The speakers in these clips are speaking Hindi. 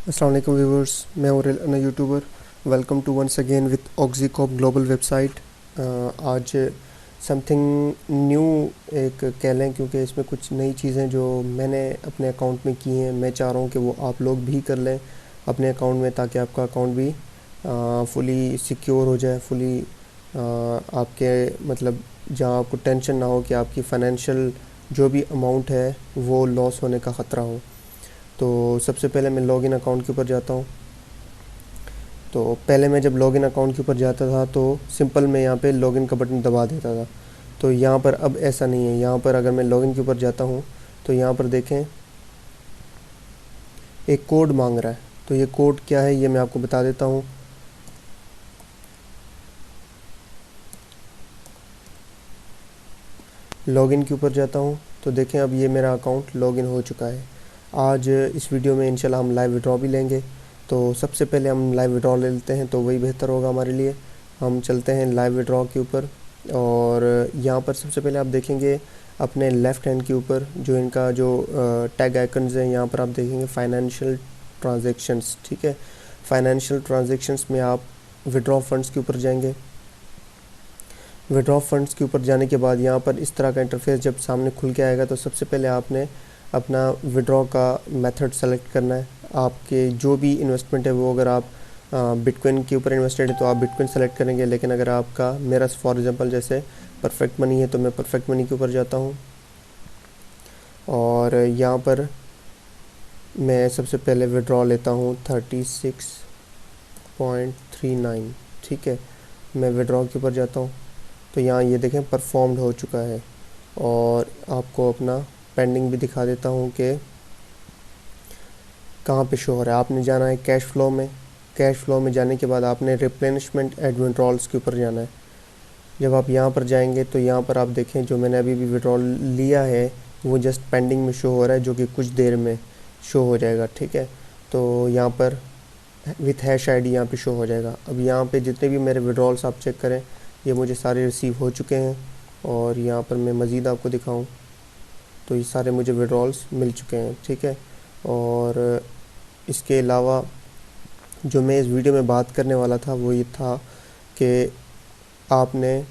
अस्सलाम वालेकुम व्यूवर्स, मैं हूं rail YouTuber. Welcome to once again with ऑक्सीकॉप ग्लोबल वेबसाइट। आज समथिंग न्यू एक कह लें, क्योंकि इसमें कुछ नई चीज़ें जो मैंने अपने अकाउंट में की हैं, मैं चाह रहा हूं कि वो आप लोग भी कर लें अपने अकाउंट में, ताकि आपका अकाउंट भी फुली सिक्योर हो जाए, फुली आपके मतलब जहां आपको टेंशन ना हो कि आपकी फ़ाइनेंशियल जो भी अमाउंट है वो लॉस होने का ख़तरा हो। तो सबसे पहले मैं लॉगिन अकाउंट के ऊपर जाता हूँ। तो पहले मैं जब लॉगिन अकाउंट के ऊपर जाता था तो सिंपल मैं यहाँ पे लॉगिन का बटन दबा देता था। तो यहाँ पर अब ऐसा नहीं है। यहाँ पर अगर मैं लॉगिन के ऊपर जाता हूँ तो यहाँ पर देखें एक कोड मांग रहा है। तो ये कोड क्या है ये मैं आपको बता देता हूँ। लॉगिन के ऊपर जाता हूँ तो देखें अब ये मेरा अकाउंट लॉगिन हो चुका है। आज इस वीडियो में इंशाल्लाह हम लाइव विड्रॉ भी लेंगे। तो सबसे पहले हम लाइव विड्रॉ ले लेते हैं, तो वही बेहतर होगा हमारे लिए। हम चलते हैं लाइव विड्रॉ के ऊपर। और यहाँ पर सबसे पहले आप देखेंगे अपने लेफ़्ट हैंड के ऊपर जो इनका जो टैग आइकन्स हैं, यहाँ पर आप देखेंगे फाइनेंशियल ट्रांजेक्शन्स। ठीक है, फाइनेंशियल ट्रांजेक्शन्स में आप विड्रॉ फंड्स के ऊपर जाएंगे। विड्रॉ फंड्स के ऊपर जाने के बाद यहाँ पर इस तरह का इंटरफेस जब सामने खुल के आएगा तो सबसे पहले आपने अपना विड्रॉ का मेथड सेलेक्ट करना है। आपके जो भी इन्वेस्टमेंट है वो, अगर आप बिटकॉइन के ऊपर इन्वेस्टेड है तो आप बिटकॉइन सेलेक्ट करेंगे, लेकिन अगर आपका मेरा फॉर एग्जांपल जैसे परफेक्ट मनी है तो मैं परफेक्ट मनी के ऊपर जाता हूँ। और यहाँ पर मैं सबसे पहले विड्रॉ लेता हूँ 36.39। ठीक है, मैं विड्रॉ के ऊपर जाता हूँ तो यहाँ ये देखें परफॉर्म्ड हो चुका है। और आपको अपना पेंडिंग भी दिखा देता हूँ कि कहाँ पे शो हो रहा है। आपने जाना है कैश फ्लो में। कैश फ्लो में जाने के बाद आपने रिप्लेनिशमेंट एंड विड्रॉल्स के ऊपर जाना है। जब आप यहाँ पर जाएंगे तो यहाँ पर आप देखें जो मैंने अभी भी विड्रॉल लिया है वो जस्ट पेंडिंग में शो हो रहा है, जो कि कुछ देर में शो हो जाएगा। ठीक है, तो यहाँ पर विथ हैश आईडी यहाँ पे शो हो जाएगा। अब यहाँ पे जितने भी मेरे विड्रॉल्स आप चेक करें, ये मुझे सारे रिसीव हो चुके हैं। और यहाँ पर मैं मज़ीद आपको दिखाऊं तो ये सारे मुझे विड्रॉल्स मिल चुके हैं। ठीक है, और इसके अलावा जो मैं इस वीडियो में बात करने वाला था वो ये था कि आपने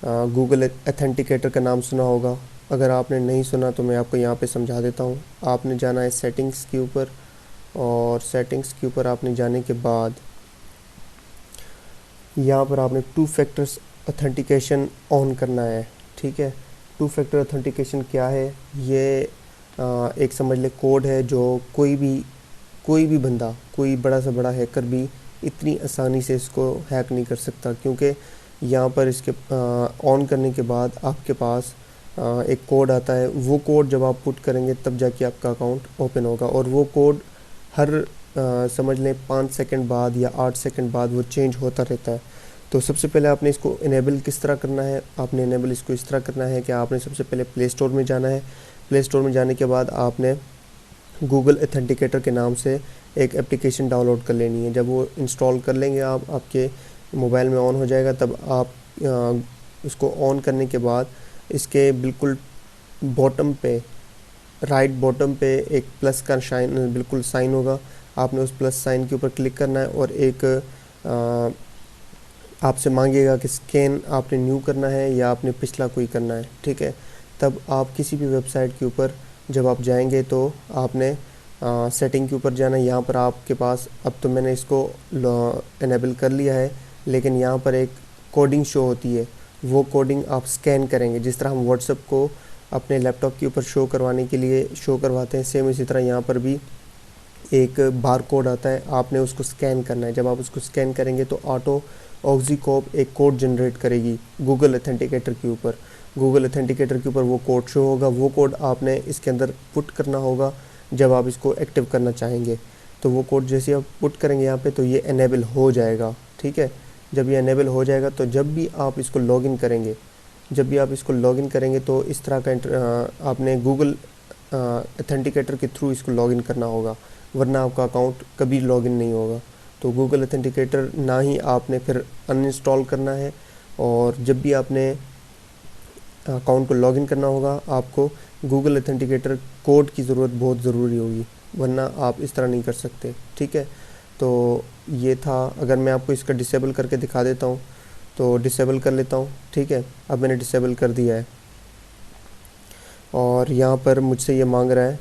गूगल ऑथेंटिकेटर का नाम सुना होगा। अगर आपने नहीं सुना तो मैं आपको यहाँ पे समझा देता हूँ। आपने जाना है सेटिंग्स के ऊपर, और सेटिंग्स के ऊपर आपने जाने के बाद यहाँ पर आपने 2 फैक्टर्स ऑथेंटिकेशन ऑन करना है। ठीक है, 2 फैक्टर ऑथेंटिकेशन क्या है? ये एक समझ ले कोड है जो कोई भी बंदा, कोई बड़ा से बड़ा हैकर भी इतनी आसानी से इसको हैक नहीं कर सकता, क्योंकि यहाँ पर इसके ऑन करने के बाद आपके पास एक कोड आता है। वो कोड जब आप पुट करेंगे तब जाके आपका अकाउंट ओपन होगा, और वो कोड हर समझ लें 5 सेकंड बाद या 8 सेकंड बाद वो चेंज होता रहता है। तो सबसे पहले आपने इसको इनेबल किस तरह करना है? आपने इनेबल इसको इस तरह करना है कि आपने सबसे पहले प्ले स्टोर में जाना है। प्ले स्टोर में जाने के बाद आपने गूगल ऑथेंटिकेटर के नाम से एक एप्लीकेशन डाउनलोड कर लेनी है। जब वो इंस्टॉल कर लेंगे आप, आपके मोबाइल में ऑन हो जाएगा। तब आप उसको ऑन करने के बाद इसके बिल्कुल बॉटम पे, राइट बॉटम पे एक प्लस का शाइन बिल्कुल साइन होगा। आपने उस प्लस साइन के ऊपर क्लिक करना है, और एक आपसे मांगेगा कि स्कैन आपने न्यू करना है या आपने पिछला कोई करना है। ठीक है, तब आप किसी भी वेबसाइट के ऊपर जब आप जाएंगे तो आपने सेटिंग के ऊपर जाना है। यहाँ पर आपके पास, अब तो मैंने इसको इनेबल कर लिया है, लेकिन यहाँ पर एक कोडिंग शो होती है। वो कोडिंग आप स्कैन करेंगे, जिस तरह हम व्हाट्सएप को अपने लैपटॉप के ऊपर शो करवाने के लिए शो करवाते हैं, सेम इसी तरह यहाँ पर भी एक बार कोड आता है। आपने उसको स्कैन करना है। जब आप उसको स्कैन करेंगे तो ऑटो ऑक्सीकॉप एक कोड जनरेट करेगी गूगल ऑथेंटिकेटर के ऊपर। गूगल ऑथेंटिकेटर के ऊपर वो कोड शो होगा। वो कोड आपने इसके अंदर पुट करना होगा जब आप इसको एक्टिव करना चाहेंगे। तो वो कोड जैसे आप पुट करेंगे यहाँ पे तो ये इनेबल हो जाएगा। ठीक है, जब ये इनेबल हो जाएगा तो जब भी आप इसको लॉगिन करेंगे, तो इस तरह का आपने गूगल ऑथेंटिकेटर के थ्रू इसको लॉगिन करना होगा, वरना आपका अकाउंट कभी लॉगिन नहीं होगा। तो गूगल ऑथेंटिकेटर ना ही आपने फिर अनइंस्टॉल करना है, और जब भी आपने अकाउंट को लॉगिन करना होगा आपको गूगल ऑथेंटिकेटर कोड की ज़रूरत बहुत ज़रूरी होगी। वरना आप इस तरह नहीं कर सकते, ठीक है। तो ये था, अगर मैं आपको इसका डिसेबल करके दिखा देता हूँ तो डिसेबल कर लेता हूँ, ठीक है। अब मैंने डिसेबल कर दिया है और यहाँ पर मुझसे ये मांग रहा है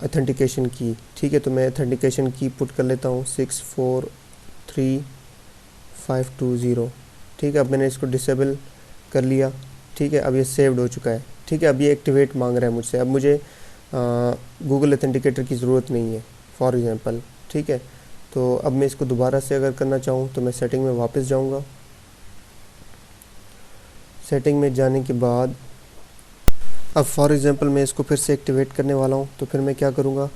ऑथेंटिकेशन की, ठीक है। तो मैं ऑथेंटिकेशन की पुट कर लेता हूँ 643520, ठीक है। अब मैंने इसको डिसेबल कर लिया, ठीक है। अब ये सेव्ड हो चुका है, ठीक है। अब ये एक्टिवेट मांग रहा है मुझसे। अब मुझे गूगल ऑथेंटिकेटर की ज़रूरत नहीं है फॉर एग्ज़ाम्पल, ठीक है। तो अब मैं इसको दोबारा से अगर करना चाहूँ तो मैं सेटिंग में वापस जाऊँगा। सेटिंग में जाने के बाद अब फॉर एग्ज़ाम्पल मैं इसको फिर से एक्टिवेट करने वाला हूँ, तो फिर मैं क्या करूँगा,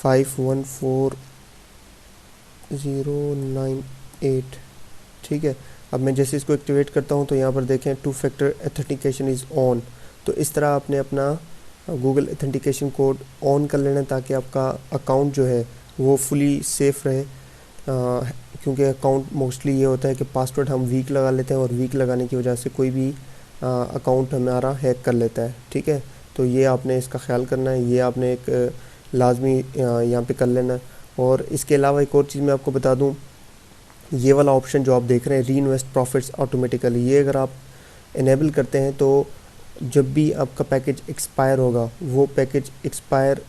514098, ठीक है। अब मैं जैसे इसको एक्टिवेट करता हूँ तो यहाँ पर देखें 2 फैक्टर ऑथेंटिकेशन इज़ ऑन। तो इस तरह आपने अपना गूगल ऑथेंटिकेशन कोड ऑन कर लेना ताकि आपका अकाउंट जो है वो फुली सेफ़ रहे, क्योंकि अकाउंट मोस्टली ये होता है कि पासवर्ड हम वीक लगा लेते हैं और वीक लगाने की वजह से कोई भी अकाउंट हमारा हैक कर लेता है, ठीक है। तो ये आपने इसका ख्याल करना है, ये आपने एक लाजमी यहाँ पे कर लेना है। और इसके अलावा एक और चीज़ मैं आपको बता दूँ, ये वाला ऑप्शन जो आप देख रहे हैं री इन्वेस्ट प्रॉफिट्स ऑटोमेटिकली, ये अगर आप इनेबल करते हैं तो जब भी आपका पैकेज एक्सपायर होगा, वो पैकेज एक्सपायर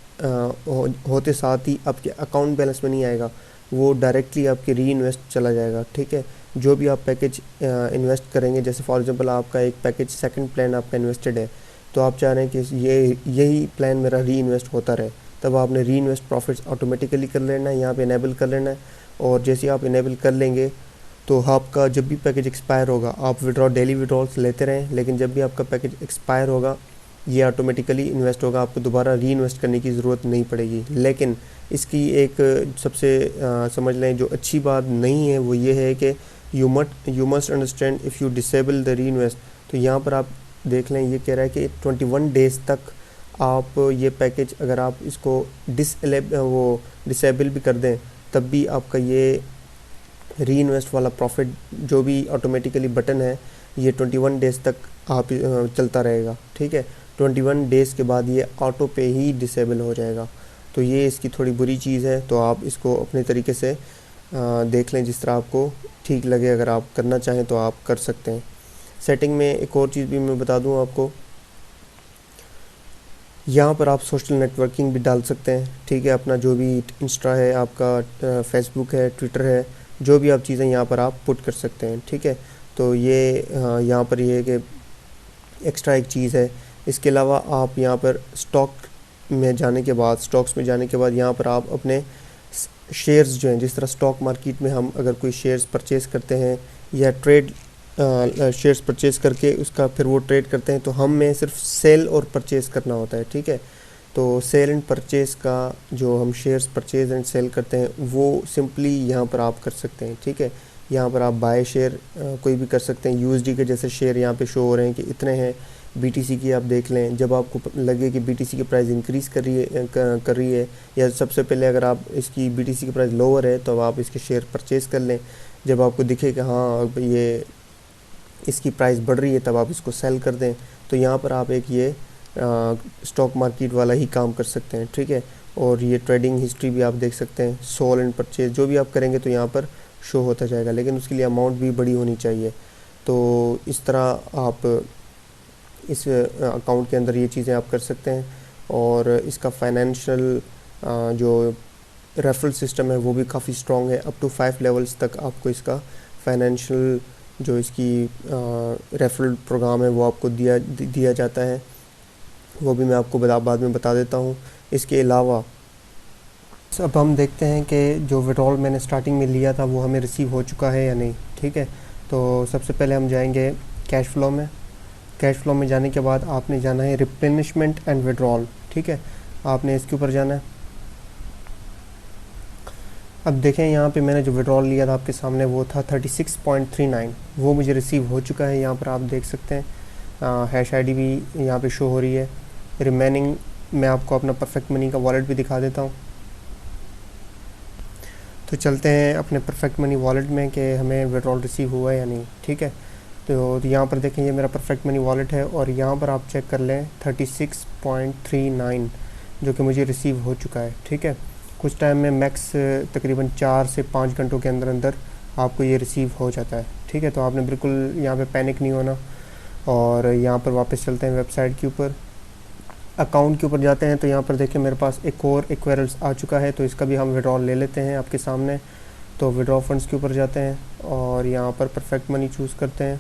होते साथ ही आपके अकाउंट बैलेंस में नहीं आएगा, वो डायरेक्टली आपके री इन्वेस्ट चला जाएगा, ठीक है। जो भी आप पैकेज इन्वेस्ट करेंगे, जैसे फॉर एग्जांपल आपका एक पैकेज सेकंड प्लान आपका इन्वेस्टेड है, तो आप चाह रहे हैं कि यही प्लान मेरा री इन्वेस्ट होता रहे, तब आपने री इन्वेस्ट प्रॉफिट्स ऑटोमेटिकली कर लेना है, यहाँ पे इनेबल कर लेना है। और जैसे आप इनेबल कर लेंगे तो आपका जब भी पैकेज एक्सपायर होगा, आप डेली विड्रॉल्स लेते रहें, लेकिन जब भी आपका पैकेज एक्सपायर होगा ये ऑटोमेटिकली इन्वेस्ट होगा, आपको दोबारा री इन्वेस्ट करने की ज़रूरत नहीं पड़ेगी। लेकिन इसकी एक सबसे समझ लें जो अच्छी बात नहीं है वो ये है कि you must understand if you disable the री इन्वेस्ट। तो यहाँ पर आप देख लें, ये कह रहा है कि 21 डेज़ तक आप ये पैकेज अगर आप इसको डिसेबल भी कर दें तब भी आपका ये री इन्वेस्ट वाला प्रॉफिट जो भी ऑटोमेटिकली बटन है ये 21 डेज़ तक आप चलता रहेगा, ठीक है। 21 डेज़ के बाद ये ऑटो पे ही डिसेबल हो जाएगा। तो ये इसकी थोड़ी बुरी चीज़ है, तो आप इसको अपने तरीके से देख लें जिस तरह आपको ठीक लगे, अगर आप करना चाहें तो आप कर सकते हैं। सेटिंग में एक और चीज़ भी मैं बता दूं आपको, यहाँ पर आप सोशल नेटवर्किंग भी डाल सकते हैं, ठीक है। अपना जो भी इंस्टा है, आपका फेसबुक है, ट्विटर है, जो भी आप चीज़ें यहाँ पर आप पुट कर सकते हैं, ठीक है। तो ये यहाँ पर ये है कि एक्स्ट्रा एक चीज़ है। इसके अलावा आप यहाँ पर स्टॉक्स में जाने के बाद यहाँ पर आप अपने शेयर्स जो हैं, जिस तरह स्टॉक मार्केट में हम अगर कोई शेयर्स परचेज़ करते हैं या शेयर्स परचेज़ करके उसका फिर वो ट्रेड करते हैं, तो हमें सिर्फ सेल और परचेज़ करना होता है, ठीक है। तो सेल एंड परचेज़ का जो हम शेयर्स परचेज़ एंड सेल करते हैं वो सिंपली यहाँ पर आप कर सकते हैं, ठीक है। यहाँ पर आप बाय शेयर कोई भी कर सकते हैं। यूएसडी के जैसे शेयर यहाँ पे शो हो रहे हैं कि इतने हैं। बीटीसी की आप देख लें, जब आपको लगे कि बीटीसी की प्राइस इंक्रीज़ कर रही है या सबसे पहले अगर आप इसकी बीटीसी की प्राइस लोअर है तो आप इसके शेयर परचेज़ कर लें। जब आपको दिखे कि हाँ अब ये इसकी प्राइस बढ़ रही है तब आप इसको सेल कर दें। तो यहाँ पर आप एक ये स्टॉक मार्केट वाला ही काम कर सकते हैं, ठीक है। और ये ट्रेडिंग हिस्ट्री भी आप देख सकते हैं, सोल एंड परचेज जो भी आप करेंगे तो यहाँ पर शो होता जाएगा, लेकिन उसके लिए अमाउंट भी बड़ी होनी चाहिए। तो इस तरह आप इस अकाउंट के अंदर ये चीज़ें आप कर सकते हैं। और इसका फाइनेंशियल जो रेफरल सिस्टम है वो भी काफ़ी स्ट्रॉन्ग है, अप टू 5 लेवल्स तक आपको इसका फाइनेंशियल जो इसकी रेफरल प्रोग्राम है वो आपको दिया जाता है, वो भी मैं आपको बाद में बता देता हूँ। इसके अलावा अब हम देखते हैं कि जो विड्रॉल मैंने स्टार्टिंग में लिया था वो हमें रिसीव हो चुका है या नहीं, ठीक है। तो सबसे पहले हम जाएंगे कैश फ्लो में। कैश फ्लो में जाने के बाद आपने जाना है रिप्लेनिशमेंट एंड विड्रॉल, ठीक है। आपने इसके ऊपर जाना है। अब देखें यहाँ पे मैंने जो विड्रॉल लिया था आपके सामने वो था 36.39, वो मुझे रिसीव हो चुका है। यहाँ पर आप देख सकते हैं हैश आईडी भी यहाँ पे शो हो रही है। रिमेनिंग मैं आपको अपना परफेक्ट मनी का वॉलेट भी दिखा देता हूँ। तो चलते हैं अपने परफेक्ट मनी वॉलेट में कि हमें विड्रॉल रिसीव हुआ है या नहीं, ठीक है। तो यहाँ पर देखें ये मेरा परफेक्ट मनी वॉलेट है और यहाँ पर आप चेक कर लें 36.39 जो कि मुझे रिसीव हो चुका है। ठीक है, कुछ टाइम में मैक्स तकरीबन 4 से 5 घंटों के अंदर अंदर आपको ये रिसीव हो जाता है। ठीक है, तो आपने बिल्कुल यहाँ पे पैनिक नहीं होना। और यहाँ पर वापस चलते हैं वेबसाइट के ऊपर, अकाउंट के ऊपर जाते हैं। तो यहाँ पर देखिए मेरे पास एक और एक्वायरल्स आ चुका है, तो इसका भी हम विड्रॉल ले लेते हैं आपके सामने। तो विड्रॉ फंड्स के ऊपर जाते हैं और यहाँ पर परफेक्ट मनी चूज़ करते हैं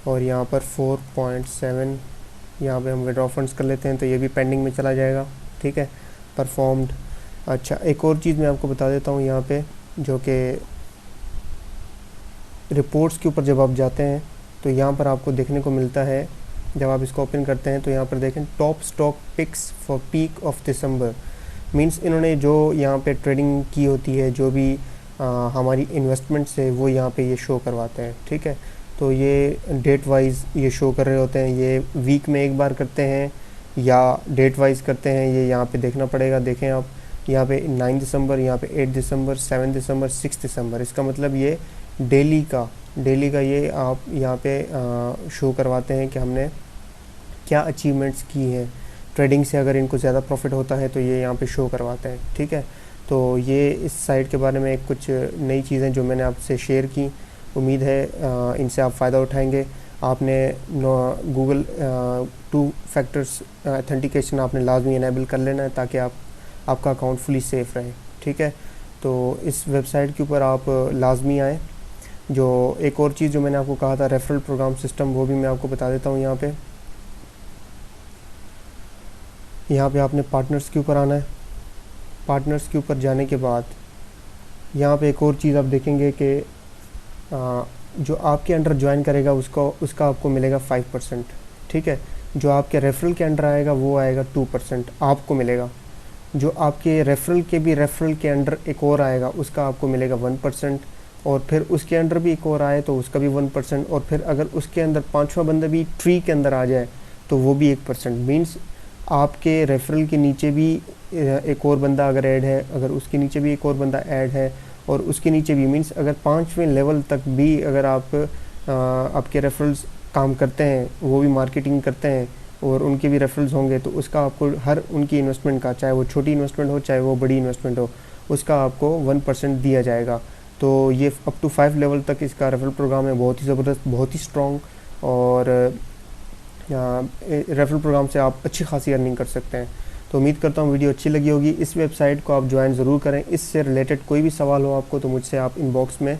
और यहाँ पर 4.7 यहाँ पे हम विड्रॉ फंड्स कर लेते हैं। तो ये भी पेंडिंग में चला जाएगा। ठीक है, परफॉर्म्ड। अच्छा, एक और चीज़ मैं आपको बता देता हूँ यहाँ पे, जो कि रिपोर्ट्स के ऊपर जब आप जाते हैं तो यहाँ पर आपको देखने को मिलता है, जब आप इसको ओपन करते हैं तो यहाँ पर देखें top stock picks for peak of December. Means इन्होंने जो यहाँ पे ट्रेडिंग की होती है, जो भी हमारी इन्वेस्टमेंट्स है वो यहाँ पे ये शो करवाते हैं। ठीक है, तो ये डेट वाइज ये शो कर रहे होते हैं, ये वीक में एक बार करते हैं या डेट वाइज करते हैं, ये यहाँ पे देखना पड़ेगा। देखें आप यहाँ पे 9 दिसंबर, यहाँ पे 8 दिसंबर, 7 दिसंबर, 6 दिसंबर, इसका मतलब ये डेली का ये आप यहाँ पे शो करवाते हैं कि हमने क्या अचीवमेंट्स की हैं ट्रेडिंग से। अगर इनको ज़्यादा प्रॉफिट होता है तो ये यहाँ पे शो करवाते हैं। ठीक है, तो ये इस साइट के बारे में कुछ नई चीज़ें जो मैंने आपसे शेयर की, उम्मीद है इनसे आप फ़ायदा उठाएंगे। आपने गूगल 2 फैक्टर्स ऑथेंटिकेशन आपने लाजमी इनेबल कर लेना है ताकि आपका अकाउंट फुली सेफ़ रहे। ठीक है, तो इस वेबसाइट के ऊपर आप लाजमी आएँ। जो एक और चीज़ जो मैंने आपको कहा था रेफरल प्रोग्राम सिस्टम, वो भी मैं आपको बता देता हूँ। यहाँ पे आपने पार्टनर्स के ऊपर आना है। पार्टनर्स के ऊपर जाने के बाद यहाँ पे एक और चीज़ आप देखेंगे कि जो आपके अंडर ज्वाइन करेगा उसका आपको मिलेगा 5%। ठीक है, जो आपके रेफरल के अंडर आएगा वो आएगा 2% आपको मिलेगा। जो आपके रेफरल के अंडर एक और आएगा उसका आपको मिलेगा 1%, और फिर उसके अंडर भी एक और आए तो उसका भी 1%, और फिर अगर उसके अंदर 5वां बंदा भी ट्री के अंदर आ जाए तो वो भी 1%। मीन्स आपके रेफरल के नीचे भी एक और बंदा अगर ऐड है, अगर उसके नीचे भी एक और बंदा ऐड है, और उसके नीचे भी, मीन्स अगर 5वें लेवल तक भी अगर आपके रेफरल्स काम करते हैं, वो भी मार्केटिंग करते हैं और उनके भी रेफरल्स होंगे, तो उसका आपको हर उनकी इन्वेस्टमेंट का, चाहे वो छोटी इन्वेस्टमेंट हो चाहे वो बड़ी इन्वेस्टमेंट हो, उसका आपको 1% दिया जाएगा। तो ये अप टू 5 लेवल तक इसका रेफरल प्रोग्राम है, बहुत ही ज़बरदस्त, बहुत ही स्ट्रॉन्ग, और रेफरल प्रोग्राम से आप अच्छी खासी अर्निंग कर सकते हैं। तो उम्मीद करता हूँ वीडियो अच्छी लगी होगी। इस वेबसाइट को आप ज्वाइन ज़रूर करें। इससे रिलेटेड कोई भी सवाल हो आपको तो मुझसे आप इनबॉक्स में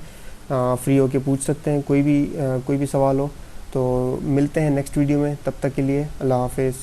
फ्री होके पूछ सकते हैं, कोई भी सवाल हो। तो मिलते हैं नेक्स्ट वीडियो में, तब तक के लिए अल्लाह हाफिज़।